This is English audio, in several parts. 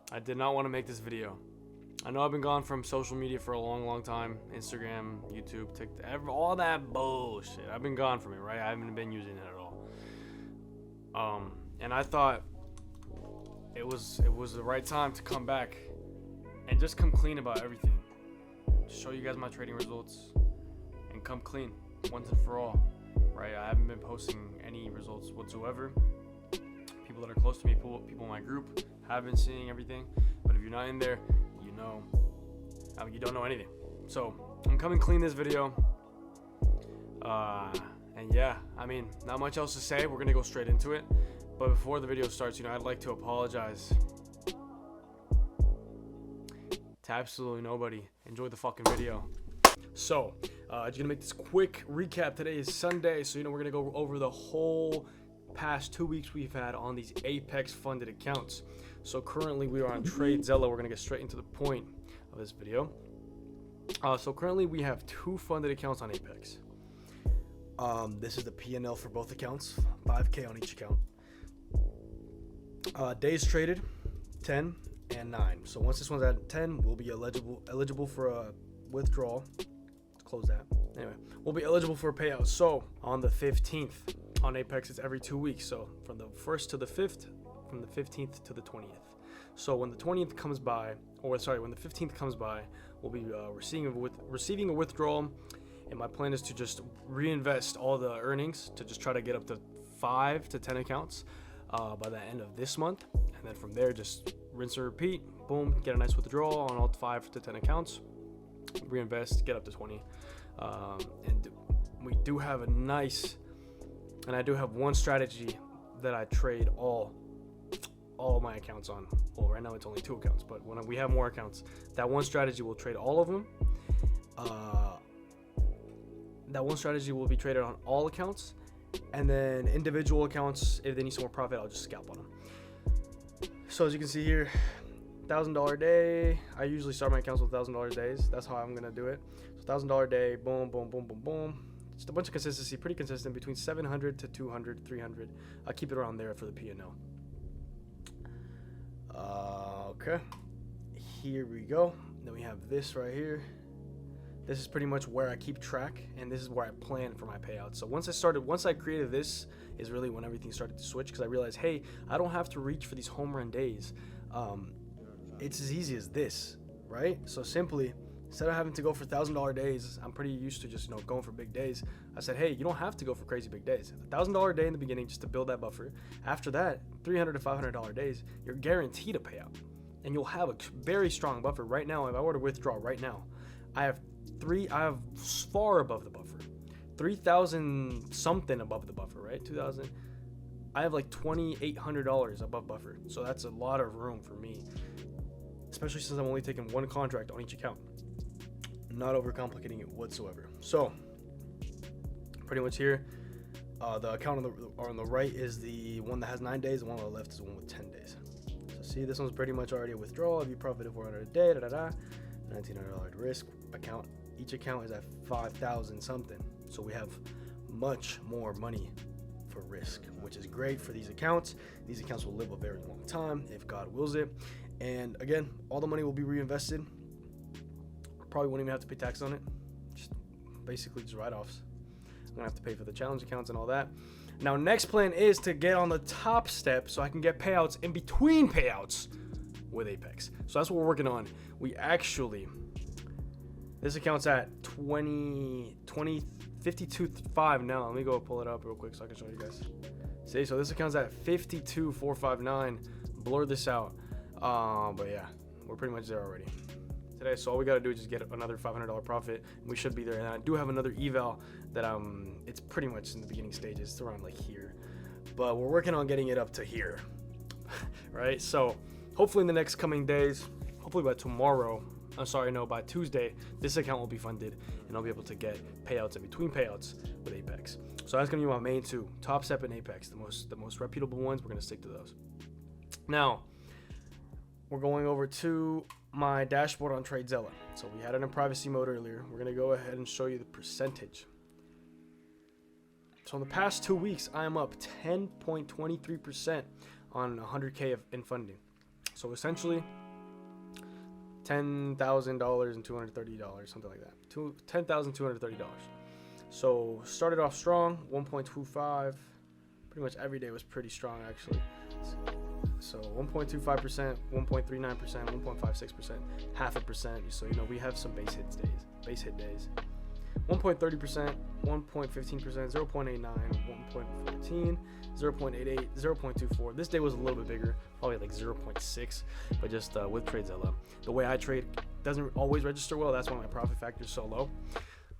I did not want to make this video. I know I've been gone from social media for a long time. Instagram, YouTube, TikTok, all that bullshit. I've been gone from it, right? I haven't been using it at all. And I thought it was the right time to come back and just come clean about everything. Show you guys my trading results and come clean once and for all, right? I haven't been posting any results whatsoever. People that are close to me, people in my group have been seeing everything, but if you're not in there, you know, you don't know anything. So I'm coming clean this video, and yeah, I mean, not much else to say. We're gonna go straight into it, but before the video starts, I'd like to apologize to absolutely nobody. Enjoy the fucking video. So just gonna make this quick recap. Today is Sunday, so we're gonna go over the whole past 2 weeks we've had on these Apex funded accounts. So currently we are on TradeZella. We're gonna get straight into the point of this video. So currently we have 2 funded accounts on Apex. This is the P&L for both accounts, 5K on each account. Days traded, 10 and 9. So once this one's at 10, we'll be eligible for a withdrawal. Let's close that. Anyway, we'll be eligible for a payout. So on the 15th on Apex, it's every 2 weeks. So from the 1st to the 5th, from the 15th to the 20th. So when the 20th comes by, when the 15th comes by, we'll be receiving a withdrawal. And my plan is to just reinvest all the earnings to just try to get up to 5 to 10 accounts by the end of this month. And then from there, just rinse and repeat. Boom, get a nice withdrawal on all 5 to 10 accounts. Reinvest, get up to 20. And we do have a nice, and I do have one strategy that I trade all my accounts on. Well, right now it's only 2 accounts, but when we have more accounts, that one strategy will trade all of them. That one strategy will be traded on all accounts, and then individual accounts, if they need some more profit, I'll just scalp on them. So as you can see here, $1,000 day. I usually start my accounts with $1,000 days. That's how I'm gonna do it. So $1,000 day, boom, boom, boom, boom, boom. Just a bunch of consistency, pretty consistent, between 700 to 200, 300. I'll keep it around there for the P&L. Okay, here we go. Then we have this right here. This is pretty much where I keep track, and this is where I plan for my payouts. So once I created this, is really when everything started to switch, because I realized, hey, I don't have to reach for these home run days. It's as easy as this, right? So simply, instead of having to go for $1,000 days, I'm pretty used to just going for big days. I said, hey, you don't have to go for crazy big days. $1,000 day in the beginning just to build that buffer. After that, $300 to $500 days, you're guaranteed a payout, and you'll have a very strong buffer. Right now, if I were to withdraw right now, I have far above the buffer, 3,000 something above the buffer, right? 2,000. I have like $2,800 above buffer, so that's a lot of room for me, especially since I'm only taking 1 contract on each account. Not overcomplicating it whatsoever. So pretty much here, the account on the right is the one that has 9 days. The one on the left is the one with 10 days. So see, this one's pretty much already a withdrawal. If you profited $400 a day, $1,900 risk account. Each account is at 5,000 something. So we have much more money for risk, which is great for these accounts. These accounts will live a very long time if God wills it. And again, all the money will be reinvested. Probably won't even have to pay tax on it. Basically just write-offs. I'm gonna have to pay for the challenge accounts and all that. Now, next plan is to get on the top step so I can get payouts in between payouts with Apex. So that's what we're working on. This account's at 52.5 now. Let me go pull it up real quick so I can show you guys. See, so this account's at 52.459. Blur this out. But yeah, we're pretty much there already today. So all we gotta do is just get another $500 profit. We should be there. And I do have another eval that it's pretty much in the beginning stages. It's around like here, but we're working on getting it up to here. Right? So hopefully in the next coming days, hopefully by tomorrow, by Tuesday, this account will be funded and I'll be able to get payouts in between payouts with Apex. So that's gonna be my main 2, Top Step and Apex, the most reputable ones. We're gonna stick to those. Now we're going over to my dashboard on TradeZella. So we had it in privacy mode earlier. We're gonna go ahead and show you the percentage. So in the past 2 weeks, I am up 10.23% on 100K in funding. So essentially, $10,000 and $230, something like that. $10,230. So started off strong, 1.25. Pretty much every day was pretty strong actually. So 1.25%, 1.39%, 1.56%, 0.5%. So you know we have some base hit days. 1.30%, 1.15%, 0.89, 1.14, 0.88, 0.24. This day was a little bit bigger, probably like 0.6, but just with trades that low. The way I trade doesn't always register well. That's why my profit factor is so low.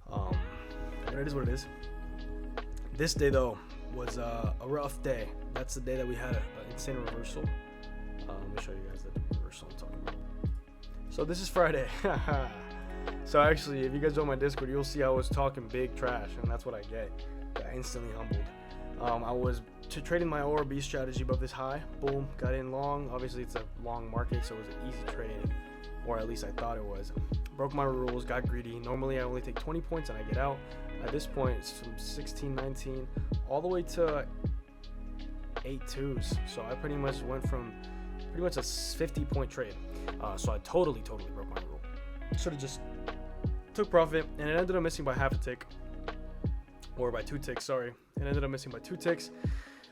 But it is what it is. This day though was a rough day. That's the day that we had an insane reversal. Let me show you guys the reversal I'm talking about. So this is Friday. So actually, if you guys join my Discord, you'll see I was talking big trash, and that's what I get. Got instantly humbled. I was trading my ORB strategy above this high. Boom, got in long. Obviously, it's a long market, so it was an easy trade, or at least I thought it was. Broke my rules, got greedy. Normally, I only take 20 points and I get out. At this point, it's from 16, 19, all the way to 8 twos. So I pretty much went from pretty much a 50-point trade. So I totally broke my rule. Should have just took profit, and it ended up missing by half a tick, or by 2 ticks, sorry. It ended up missing by 2 ticks.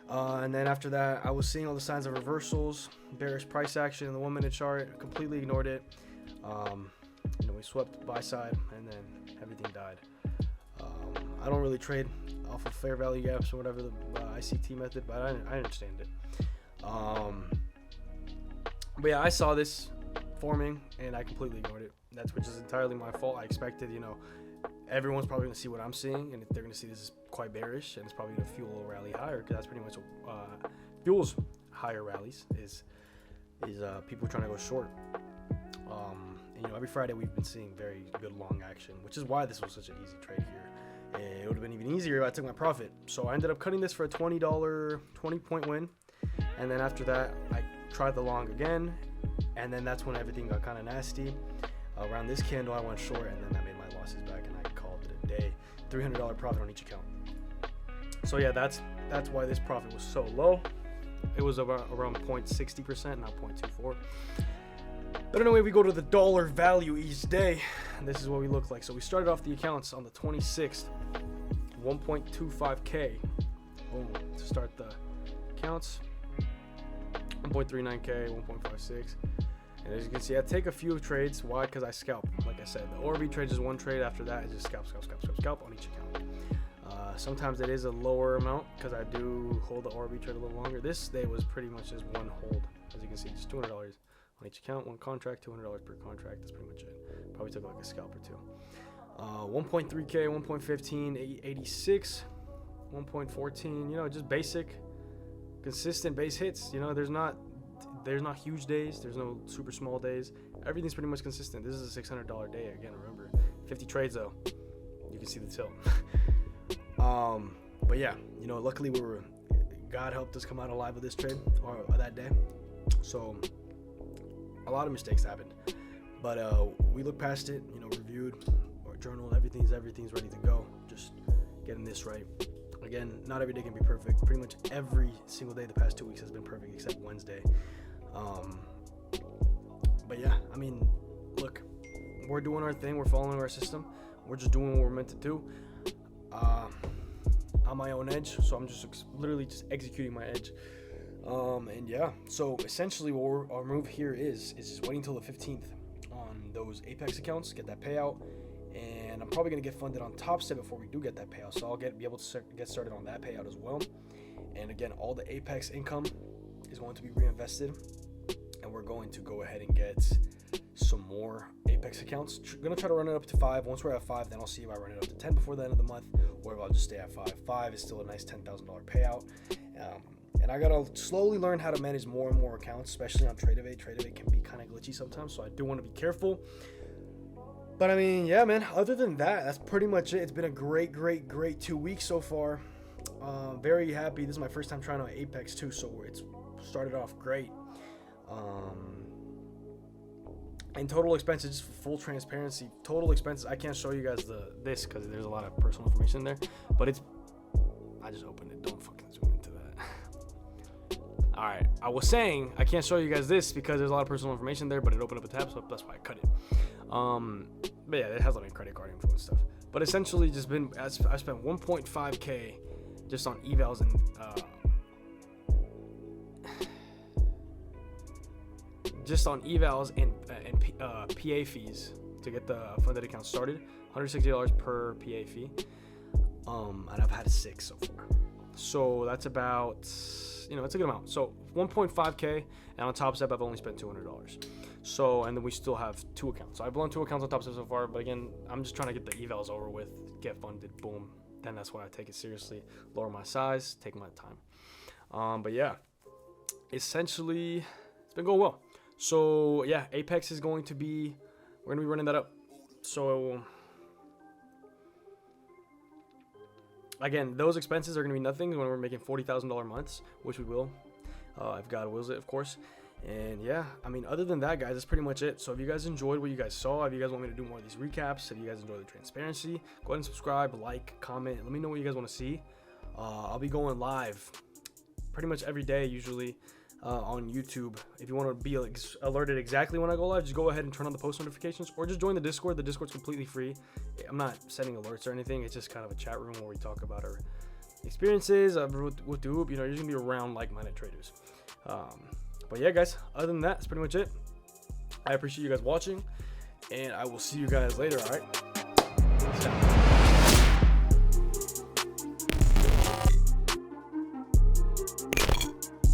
And then after that, I was seeing all the signs of reversals, bearish price action in the 1-minute chart. Completely ignored it. You know, we swept buy side, and then everything died. I don't really trade off of fair value gaps or whatever the ICT method, but I understand it. But yeah, I saw this forming and I completely ignored it. Which is entirely my fault. I expected, you know, everyone's probably gonna see what I'm seeing, and they're gonna see this is quite bearish, and it's probably gonna fuel a rally higher, because that's pretty much what fuels higher rallies is people trying to go short. And, you know, every Friday we've been seeing very good long action, which is why this was such an easy trade here. It would have been even easier if I took my profit. So I ended up cutting this for a $20 20-point win, and then after that I tried the long again, and then that's when everything got kind of nasty. Around this candle I went short, and then that made my losses back, and I called it a day. $300 profit on each account. So yeah, that's why this profit was so low. It was around 0.60%, not 0.24. But anyway, we go to the dollar value each day, and this is what we look like. So we started off the accounts on the 26th, 1.25k. Boom, to start the accounts. 1.39k, 1.56. And as you can see, I take a few trades. Why? Because I scalp. Like I said, the ORB trade is one trade. After that, I just scalp on each account. Sometimes it is a lower amount because I do hold the ORB trade a little longer. This day was pretty much just one hold. As you can see, just $200 on each account, one contract, $200 per contract. That's pretty much it. Probably took like a scalp or two. 1.3k, 1.15, 86, 1.14. You know, just basic, consistent base hits. You know, there's not huge days, there's no super small days. Everything's pretty much consistent. This is a $600 day again, remember. 50 trades though. You can see the tilt. But yeah, you know, luckily God helped us come out alive with this trade or that day. So a lot of mistakes happened, but we looked past it, you know, reviewed or journaled. Everything's ready to go. Just getting this right. Again, not every day can be perfect. Pretty much every single day the past 2 weeks has been perfect except Wednesday. But yeah, I mean, look, we're doing our thing. We're following our system. We're just doing what we're meant to do. On my own edge, so I'm just literally just executing my edge. And yeah, so essentially what our move here is just waiting until the 15th on those Apex accounts, get that payout, and I'm probably gonna get funded on Top Step before we do get that payout, so I'll be able to get started on that payout as well. And again, all the Apex income is going to be reinvested, and we're going to go ahead and get some more Apex accounts. Gonna try to run it up to 5. Once we're at 5, then I'll see if I run it up to 10 before the end of the month, or if I'll just stay at 5. 5 is still a nice $10,000 payout. And I gotta slowly learn how to manage more and more accounts, especially on Trade-Evade. Trade-Evade can be kind of glitchy sometimes, so I do want to be careful. But I mean, yeah, man, other than that, that's pretty much it. It's been a great 2 weeks so far. Very happy. This is my first time trying out Apex too, so it's started off great. And total expenses, just for full transparency, total expenses, I can't show you guys this because there's a lot of personal information there, but I just opened it. Don't fucking zoom into that. All right, I was saying I can't show you guys this because there's a lot of personal information there, but it opened up a tab, so that's why I cut it. But yeah, it has like credit card info and stuff. But essentially, I spent 1.5K just on evals and PA fees to get the funded account started. $160 per PA fee. And I've had 6 so far. So that's about, it's a good amount. So 1.5K, and on top of that, I've only spent $200. So, and then we still have 2 accounts. So I've blown 2 accounts on top of it so far, but again, I'm just trying to get the evals over with, get funded, boom. Then that's when I take it seriously, lower my size, take my time. But yeah, essentially, it's been going well. So yeah, Apex is we're going to be running that up. So again, those expenses are going to be nothing when we're making $40,000 months, which we will. If God wills it, of course. And yeah, I mean, other than that, guys, that's pretty much it. So if you guys enjoyed what you guys saw, if you guys want me to do more of these recaps, if you guys enjoy the transparency, go ahead and subscribe, like, comment. Let me know what you guys want to see. I'll be going live pretty much every day, usually, on YouTube. If you want to be alerted exactly when I go live, just go ahead and turn on the post notifications, or just join the Discord. The Discord's completely free. I'm not sending alerts or anything. It's just kind of a chat room where we talk about our experiences with the hoop. You're just gonna be around like-minded traders. But yeah, guys, other than that, that's pretty much it. I appreciate you guys watching, and I will see you guys later. All right, peace out.